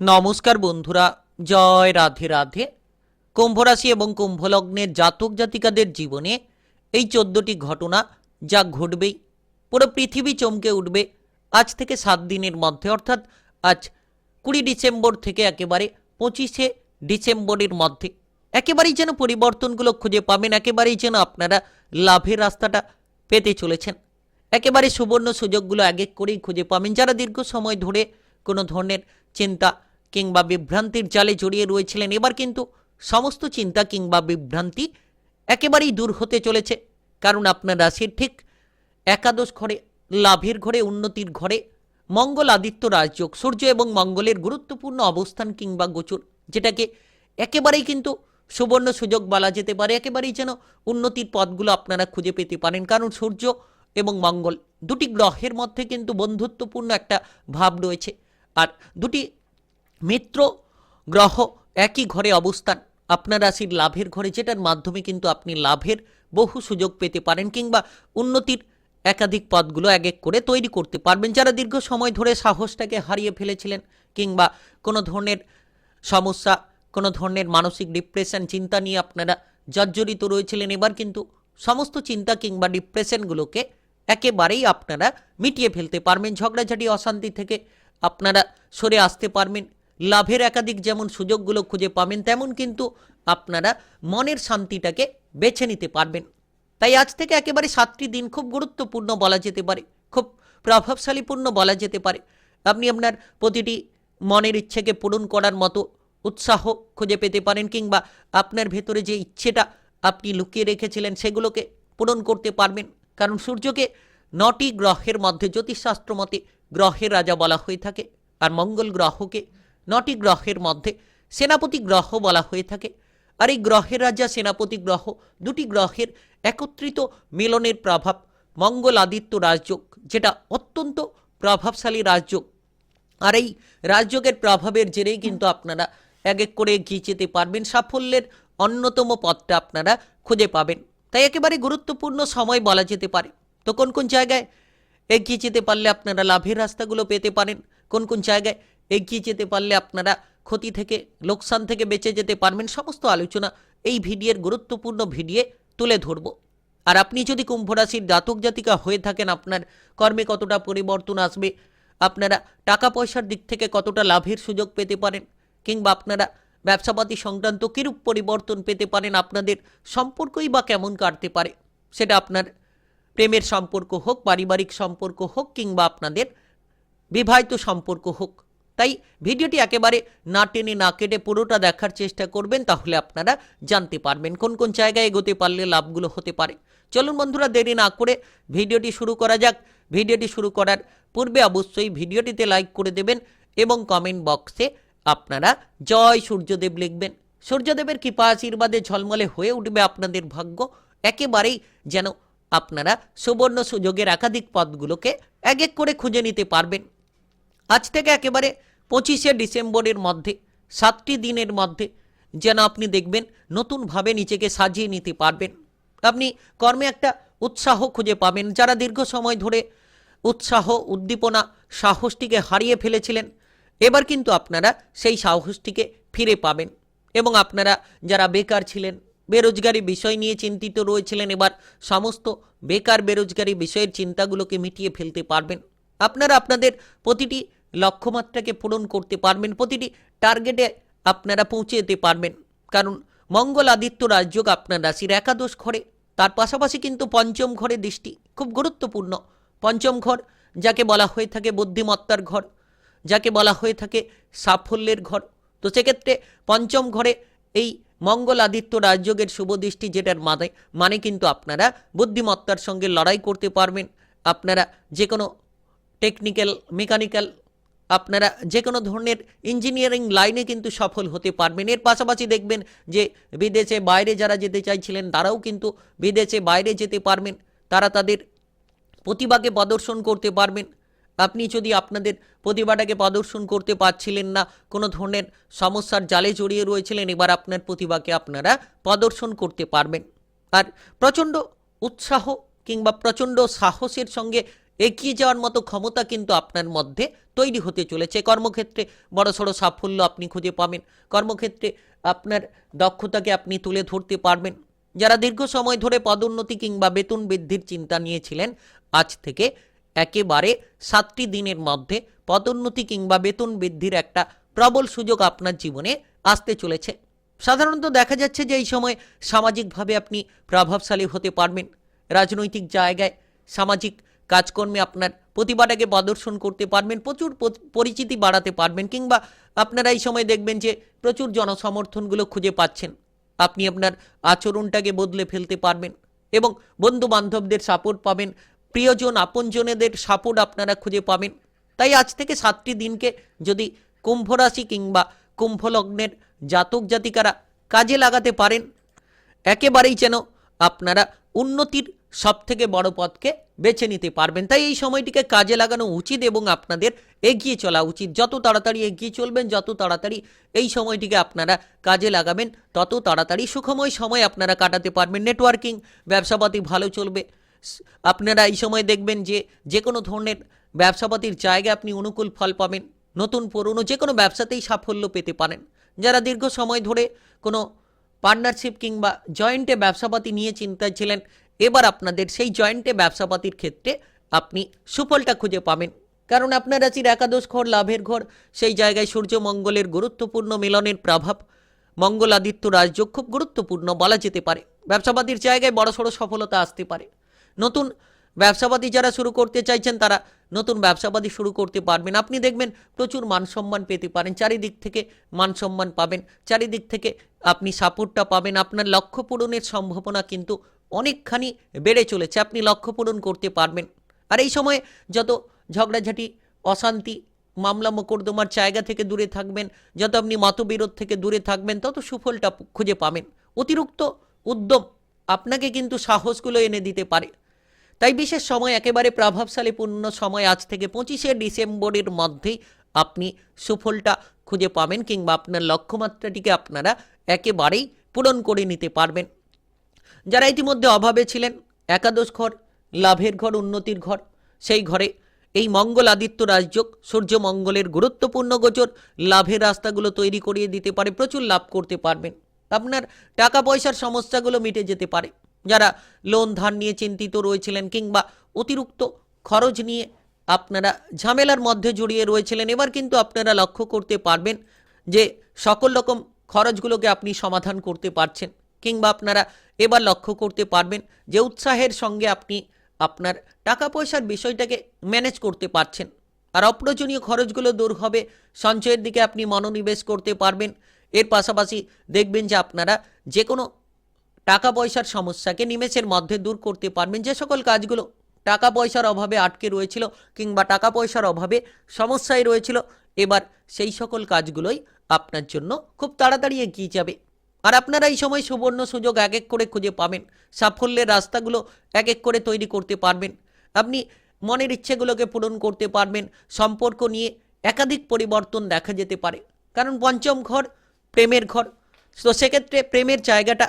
নমস্কার বন্ধুরা, জয় রাধে রাধে। কুম্ভ রাশি এবং কুম্ভ লগ্নের জাতক জাতিকাদের জীবনে এই 14টি ঘটনা যা ঘটবেই, পুরো পৃথিবী চমকে উঠবে আজ থেকে 7 দিনের মধ্যে, অর্থাৎ আজ 20 ডিসেম্বর থেকে একেবারে 25শে ডিসেম্বরের মধ্যে একেবারেই যেন পরিবর্তনগুলো খুঁজে পাবেন, একেবারেই যেন আপনারা লাভের রাস্তাটা পেতে চলেছেন। একেবারে সুবর্ণ সুযোগগুলো এক এক করেই খুঁজে পাবেন। যারা দীর্ঘ সময় ধরে কোনো ধরনের চিন্তা কিংবা বিভ্রান্তির জালে জড়িয়ে রয়েছিলেন, এবার কিন্তু সমস্ত চিন্তা কিংবা বিভ্রান্তি একেবারেই দূর হতে চলেছে। কারণ আপনার রাশির ঠিক একাদশ ঘরে, লাভের ঘরে, উন্নতির ঘরে মঙ্গল আদিত্য রাজযোগ, সূর্য এবং মঙ্গলের গুরুত্বপূর্ণ অবস্থান কিংবা গোচর, যেটাকে একেবারেই কিন্তু সুবর্ণ সুযোগ বলা যেতে পারে। একেবারেই যেন উন্নতির পথগুলো আপনারা খুঁজে পেতে পারেন। কারণ সূর্য এবং মঙ্গল দুটি গ্রহের মধ্যে কিন্তু বন্ধুত্বপূর্ণ একটা ভাব রয়েছে, আর দুটি মিত্র গ্রহ একই ঘরে অবস্থান আপনার রাশির লাভের ঘরে, যেটার মাধ্যমে কিন্তু আপনি লাভের বহু সুযোগ পেতে পারেন কিংবা উন্নতির একাধিক পথগুলো এক এক করে তৈরি করতে পারবেন। যারা দীর্ঘ সময় ধরে সাহসটাকে হারিয়ে ফেলেছিলেন কিংবা কোনো ধরনের সমস্যা, কোনো ধরনের মানসিক ডিপ্রেশন চিন্তা নিয়ে আপনারা জর্জরিত রয়েছিলেন, এবার কিন্তু সমস্ত চিন্তা কিংবা ডিপ্রেশনগুলোকে একেবারেই আপনারা মিটিয়ে ফেলতে পারবেন। ঝগড়াঝাটি অশান্তি থেকে আপনারা সরে আসতে পারবেন। লাভের একাধিক যেমন সুযোগগুলো খুঁজে পাবেন, তেমন কিন্তু আপনারা মনের শান্তিটাকে বেছে নিতে পারবেন। তাই আজ থেকে একেবারে 7টি দিন খুব গুরুত্বপূর্ণ বলা যেতে পারে, খুব প্রভাবশালীপূর্ণ বলা যেতে পারে। আপনি আপনার প্রতিটি মনের ইচ্ছেকে পূরণ করার মতো উৎসাহ খুঁজে পেতে পারেন কিংবা আপনার ভেতরে যে ইচ্ছেটা আপনি লুকিয়ে রেখেছিলেন সেগুলোকে পূরণ করতে পারবেন। কারণ সূর্যকে 9টি গ্রহের মধ্যে জ্যোতিষশাস্ত্র মতে গ্রহের রাজা বলা হয়ে থাকে, আর মঙ্গল গ্রহকে 9টি গ্রহের মধ্যে সেনাপতি গ্রহ বলা হয়ে থাকে। আর এই গ্রহের রাজা সেনাপতি গ্রহ দুটি গ্রহের একত্রিত মিলনের প্রভাব মঙ্গল আদিত্য রাজযোগ, যেটা অত্যন্ত প্রভাবশালী রাজযোগ। আর এই রাজযোগের প্রভাবের জেরেই কিন্তু আপনারা এক এক করে এগিয়ে যেতে পারবেন, সাফল্যের অন্যতম পথটা আপনারা খুঁজে পাবেন। তাই একেবারে গুরুত্বপূর্ণ সময় বলা যেতে পারে। তো কোন কোন জায়গায় এগিয়ে যেতে পারলে আপনারা লাভের রাস্তাগুলো পেতে পারেন, কোন কোন জায়গায় এগিয়ে যেতে পারলে আপনারা ক্ষতি থেকে, লোকসান থেকে বেঁচে যেতে পারবেন, সমস্ত আলোচনা এই ভিডিওর গুরুত্বপূর্ণ ভিডিও তুলে ধরব। আর আপনি যদি কুম্ভ রাশির জাতক জাতিকা হয়ে থাকেন, আপনার কর্মে কতটা পরিবর্তন আসবে, আপনারা টাকা পয়সার দিক থেকে কতটা লাভের সুযোগ পেতে পারেন, কিংবা আপনারা ব্যবসাপাতি সংক্রান্ত কিরূপ পরিবর্তন পেতে পারেন, আপনাদের সম্পর্কই বা কেমন কাটতে পারে, সেটা আপনার প্রেমের সম্পর্ক হোক, পারিবারিক সম্পর্ক হোক, কিংবা আপনাদের বিবাহিত সম্পর্ক হোক। তাই ভিডিওটি একেবারে না টেনে না কেটে পুরোটা দেখার চেষ্টা করবেন, তাহলে আপনারা জানতে পারবেন কোন কোন জায়গায় এগোতে পারলে লাভগুলো হতে পারে। চলুন বন্ধুরা, দেরি না করে ভিডিওটি শুরু করা যাক। ভিডিওটি শুরু করার পূর্বে অবশ্যই ভিডিওটিতে লাইক করে দেবেন এবং কমেন্ট বক্সে আপনারা জয় সূর্যদেব লিখবেন। সূর্যদেবের কৃপা আশীর্বাদে ঝলমলে হয়ে উঠবে আপনাদের ভাগ্য, একেবারেই যেন আপনারা সুবর্ণ সুযোগের একাধিক পথগুলোকে এক এক করে খুঁজে নিতে পারবেন। আজ থেকে একেবারে 25শে ডিসেম্বরের মধ্যে 7টি দিনের মধ্যে যেন আপনি দেখবেন নতুনভাবে নিজেকে সাজিয়ে নিতে পারবেন। আপনি কর্মে একটা উৎসাহ খুঁজে পাবেন। যারা দীর্ঘ সময় ধরে উৎসাহ, উদ্দীপনা, সাহসটিকে হারিয়ে ফেলেছিলেন, এবার কিন্তু আপনারা সেই সাহসটিকে ফিরে পাবেন। এবং আপনারা যারা বেকার ছিলেন, বেরোজগারি বিষয় নিয়ে চিন্তিত রয়েছিলেন, এবার সমস্ত বেকার বেরোজগারি বিষয়ের চিন্তাগুলোকে মিটিয়ে ফেলতে পারবেন। আপনারা আপনাদের প্রতিটি লক্ষ্যমাত্রাকে পূরণ করতে পারবেন, প্রতিটি টার্গেটে আপনারা পৌঁছে যেতে পারবেন। কারণ মঙ্গল আদিত্য রাজযোগ আপনার রাশির একাদশ ঘরে, তার পাশাপাশি কিন্তু পঞ্চম ঘরে দৃষ্টি, খুব গুরুত্বপূর্ণ। পঞ্চম ঘর যাকে বলা হয়ে থাকে বুদ্ধিমত্তার ঘর, যাকে বলা হয়ে থাকে সাফল্যের ঘর। তো সেক্ষেত্রে পঞ্চম ঘরে এই মঙ্গল আদিত্য রাজযোগের শুভ দৃষ্টি, যেটার মানে কিন্তু আপনারা বুদ্ধিমত্তার সঙ্গে লড়াই করতে পারবেন। আপনারা যে কোনো টেকনিক্যাল, মেকানিক্যাল, আপনারা যে কোনো ধরনের ইঞ্জিনিয়ারিং লাইনে কিন্তু সফল হতে পারবেন। এর পাশাপাশি দেখবেন যে বিদেশে বাইরে যারা যেতে চাইছিলেন, তারাও কিন্তু বিদেশে বাইরে যেতে পারবেন। তারা তাদের প্রতিভাকে প্রদর্শন করতে পারবেন। আপনি যদি আপনাদের প্রতিভাটাকে প্রদর্শন করতে পারছিলেন না, কোনো ধরনের সমস্যার জালে জড়িয়ে রয়েছিলেন, এবার আপনার প্রতিভাকে আপনারা প্রদর্শন করতে পারবেন। আর প্রচণ্ড উৎসাহ কিংবা প্রচণ্ড সাহসের সঙ্গে এগিয়ে যাওয়ার মতো ক্ষমতা কিন্তু আপনার মধ্যে তৈরি হতে চলেছে। কর্মক্ষেত্রে বড়সড় সাফল্য আপনি খুঁজে পাবেন। কর্মক্ষেত্রে আপনার দক্ষতাকে আপনি তুলে ধরতে পারবেন। যারা দীর্ঘ সময় ধরে পদোন্নতি কিংবা বেতন বৃদ্ধির চিন্তা নিয়েছিলেন, আজ থেকে একেবারে 7টি দিনের মধ্যে পদোন্নতি কিংবা বেতন বৃদ্ধির একটা প্রবল সুযোগ আপনার জীবনে আসতে চলেছে। সাধারণত দেখা যাচ্ছে যে এই সময় সামাজিকভাবে আপনি প্রভাবশালী হতে পারবেন। রাজনৈতিক জায়গায় সামাজিক কাজকর্মে আপনার প্রতিভাটাকে প্রদর্শন করতে পারবেন, প্রচুর পরিচিতি বাড়াতে পারবেন, কিংবা আপনারা এই সময় দেখবেন যে প্রচুর জনসমর্থনগুলো খুঁজে পাচ্ছেন। আপনি আপনার আচরণটাকে বদলে ফেলতে পারবেন এবং বন্ধু বান্ধবদের সাপোর্ট পাবেন, প্রিয়জন আপনজনেদের সাপোর্ট আপনারা খুঁজে পাবেন। তাই আজ থেকে 7টি দিনকে যদি কুম্ভ রাশি কিংবা কুম্ভ লগ্নের জাতক জাতিকারা কাজে লাগাতে পারেন, একেবারেই যেন আপনারা উন্নতির সবথেকে বড় পথকে বেছে নিতে পারবেন। তাই এই সময়টিকে কাজে লাগানো উচিত এবং আপনাদের এগিয়ে চলা উচিত। যত তাড়াতাড়ি এগিয়ে চলবেন, যত তাড়াতাড়ি এই সময়টিকে আপনারা কাজে লাগাবেন, তত তাড়াতাড়ি সুখময় সময় আপনারা কাটাতে পারবেন। নেটওয়ার্কিং, ব্যবসাপাতি ভালো চলবে। আপনারা এই সময় দেখবেন যে যে কোনো ধরনের ব্যবসাপাতির জায়গায় আপনি অনুকূল ফল পাবেন। নতুন পুরনো যে কোনো ব্যবসাতেই সাফল্য পেতে পারেন। যারা দীর্ঘ সময় ধরে কোনো পার্টনারশিপ কিংবা জয়েন্টে ব্যবসাপাতি নিয়ে চিন্তায় ছিলেন, এবার আপনাদের সেই জয়েন্টে ব্যবসাপাতির ক্ষেত্রে আপনি সুফলটা খুঁজে পাবেন। কারণ আপনার রাশির একাদশ ঘর, লাভের ঘর, সেই জায়গায় সূর্য মঙ্গলের গুরুত্বপূর্ণ মিলনের প্রভাব, মঙ্গল আদিত্য রাজযোগ খুব গুরুত্বপূর্ণ বলা যেতে পারে। ব্যবসাপাতির জায়গায় বড়সড় সফলতা আসতে পারে। নতুন ব্যবসাপাতি যারা শুরু করতে চাইছেন, তারা নতুন ব্যবসাপাতি শুরু করতে পারবেন। আপনি দেখবেন প্রচুর মান সম্মান পেতে পারেন, চারিদিক থেকে মান সম্মান পাবেন, চারিদিক থেকে আপনি সাপোর্টটা পাবেন। আপনার লক্ষ্য পূরণের সম্ভাবনা কিন্তু অনেকখানি বেড়ে চলেছে, আপনি লক্ষ্য পূরণ করতে পারবেন। আর এই সময়ে যত ঝগড়াঝাটি, অশান্তি, মামলা মোকদ্দমার জায়গা থেকে দূরে থাকবেন, যত আপনি মতবিরোধ থেকে দূরে থাকবেন, তত সুফলটা খুঁজে পাবেন। অতিরিক্ত উদ্যম আপনাকে কিন্তু সাহসগুলো এনে দিতে পারে। তাই বিশেষ সময়, একেবারে প্রভাবশালীপূর্ণ সময়, আজ থেকে 25শে ডিসেম্বরের মধ্যেই আপনি সুফলটা খুঁজে পাবেন, কিংবা আপনার লক্ষ্যমাত্রাটিকে আপনারা একেবারেই পূরণ করে নিতে পারবেন। যারা ইতিমধ্যে অভাবে ছিলেন, একাদশ ঘর, লাভের ঘর, উন্নতির ঘর, সেই ঘরে এই মঙ্গল আদিত্য রাজযোগ, সূর্য মঙ্গলের গুরুত্বপূর্ণ গোচর লাভের রাস্তাগুলো তৈরি করিয়ে দিতে পারে। প্রচুর লাভ করতে পারবেন। আপনার টাকা পয়সার সমস্যাগুলো মিটে যেতে পারে। যারা লোন ধার নিয়ে চিন্তিত রয়েছিলেন কিংবা অতিরিক্ত খরচ নিয়ে আপনারা ঝামেলার মধ্যে জড়িয়ে রয়েছিলেন, এবার কিন্তু আপনারা লক্ষ্য করতে পারবেন যে সকল রকম খরচগুলোকে আপনি সমাধান করতে পারছেন, কিংবা আপনারা এবার লক্ষ্য করতে পারবেন যে উৎসাহের সঙ্গে আপনি আপনার টাকা পয়সার বিষয়টাকে ম্যানেজ করতে পারছেন। আর অপ্রয়োজনীয় খরচগুলো দূর হবে, সঞ্চয়ের দিকে আপনি মনোনিবেশ করতে পারবেন। এর পাশাপাশি দেখবেন যে আপনারা যে কোনো টাকা পয়সার সমস্যাকে নিমেষের মধ্যে দূর করতে পারবেন। যে সকল কাজগুলো টাকা পয়সার অভাবে আটকে রয়েছিল কিংবা টাকা পয়সার অভাবে সমস্যায় রয়েছিল, এবার সেই সকল কাজগুলোই আপনার জন্য খুব তাড়াতাড়ি এগিয়ে যাবে। আর আপনারা এই সময় সুবর্ণ সুযোগ এক এক করে খুঁজে পাবেন। সাফল্যের রাস্তাগুলো এক এক করে তৈরি করতে পারবেন। আপনি মনের ইচ্ছেগুলোকে পূরণ করতে পারবেন। সম্পর্ক নিয়ে একাধিক পরিবর্তন দেখা যেতে পারে, কারণ পঞ্চম ঘর প্রেমের ঘর। তো সেক্ষেত্রে প্রেমের জায়গাটা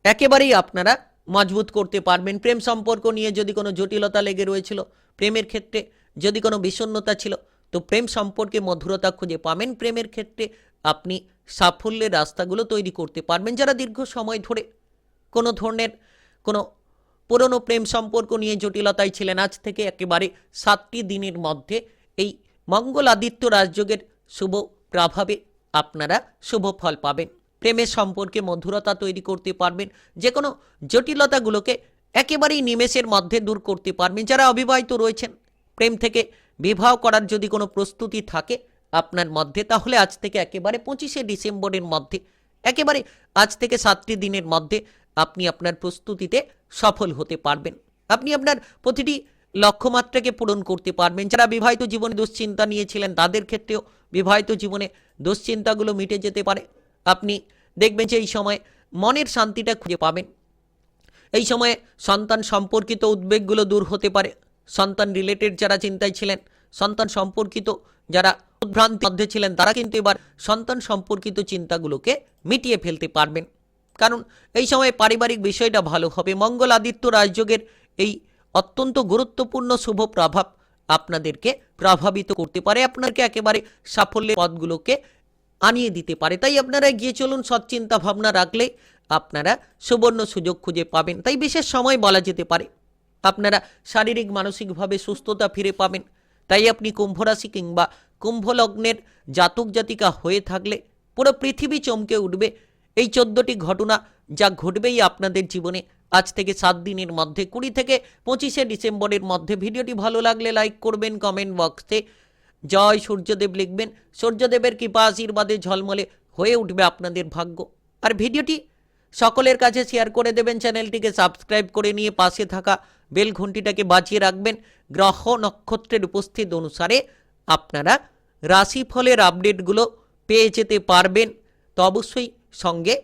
একেবারেই আপনারা মজবুত করতে পারবেন। প্রেম সম্পর্ক নিয়ে যদি কোনো জটিলতা লেগে রয়েছিল, প্রেমের ক্ষেত্রে যদি কোনো বিষণ্ণতা ছিল, তো প্রেম সম্পর্কে মধুরতা খুঁজে পাবেন। প্রেমের ক্ষেত্রে আপনি সাফল্যের রাস্তাগুলো তৈরি করতে পারবেন। যারা দীর্ঘ সময় ধরে কোনো ধরনের কোনো পুরনো প্রেম সম্পর্ক নিয়ে জটিলতায় ছিলেন, আজ থেকে একেবারে 7টি দিনের মধ্যে এই মঙ্গল আদিত্য রাজযোগের শুভ প্রভাবে আপনারা শুভ ফল পাবেন। প্রেমের সম্পর্কে মধুরতা তৈরি করতে পারবেন। যে কোনো জটিলতাগুলোকে একেবারেই নিমেষের মধ্যে দূর করতে পারবেন। যারা অবিবাহিত রয়েছেন, প্রেম থেকে বিবাহ করার যদি কোনো প্রস্তুতি থাকে আপনার মধ্যে, তাহলে আজ থেকে একেবারে 25শে ডিসেম্বরের মধ্যে, একেবারে আজ থেকে 7টি দিনের মধ্যে আপনি আপনার প্রস্তুতিতে সফল হতে পারবেন। আপনি আপনার প্রতিটি লক্ষ্যমাত্রাকে পূরণ করতে পারবেন। যারা বিবাহিত জীবনে দুশ্চিন্তা নিয়েছিলেন, তাদের ক্ষেত্রেও বিবাহিত জীবনে দুশ্চিন্তাগুলো মিটে যেতে পারে। আপনি দেখবেন যে এই সময় মনের শান্তিটা খুঁজে পাবেন। এই সময়ে সন্তান সম্পর্কিত উদ্বেগগুলো দূর হতে পারে। সন্তান রিলেটেড যারা চিন্তায় ছিলেন, সন্তান সম্পর্কিত যারা উদ্ভ্রান্তির মধ্যে ছিলেন, তারা কিন্তু এবার সন্তান সম্পর্কিত চিন্তাগুলোকে মিটিয়ে ফেলতে পারবেন। কারণ এই সময় পারিবারিক বিষয়টা ভালো হবে। মঙ্গল আদিত্য রাজযোগের এই অত্যন্ত গুরুত্বপূর্ণ শুভ প্রভাব আপনাদেরকে প্রভাবিত করতে পারে, আপনাকে একেবারে সাফল্যের পথগুলোকে আনিয়ে দিতে পারে। তাই আপনারা এগিয়ে চলুন, সৎ চিন্তা ভাবনা রাখলে আপনারা সুবর্ণ সুযোগ খুঁজে পাবেন। তাই বিশেষ সময় বলা যেতে পারে আপনারা শারীরিক মানসিকভাবে সুস্থতা ফিরে পাবেন। তাই আপনি কুম্ভ রাশি কিংবা কুম্ভ লগ্নের জাতক জাতিকা হয়ে থাকলে পুরো পৃথিবী চমকে উঠবে। এই 14টি ঘটনা যা ঘটবেই আপনাদের জীবনে আজ থেকে 7 দিনের মধ্যে, 20 থেকে 25শে ডিসেম্বরের মধ্যে। ভিডিওটি ভালো লাগলে লাইক করবেন, কমেন্ট বক্সে জয় সূর্যদেব লিখবেন। সূর্যদেবের কৃপা আশীর্বাদে ঝলমলে হয়ে উঠবে আপনাদের ভাগ্য। আর ভিডিওটি সকলের কাছে শেয়ার করে দেবেন, চ্যানেলটিকে সাবস্ক্রাইব করে নিয়ে পাশে থাকা বেল ঘন্টিটাকে বাজিয়ে রাখবেন। গ্রহ নক্ষত্রের উপস্থিত অনুসারে আপনারা রাশিফলের আপডেটগুলো পেয়ে যেতে পারবেন। তো অবশ্যই সঙ্গে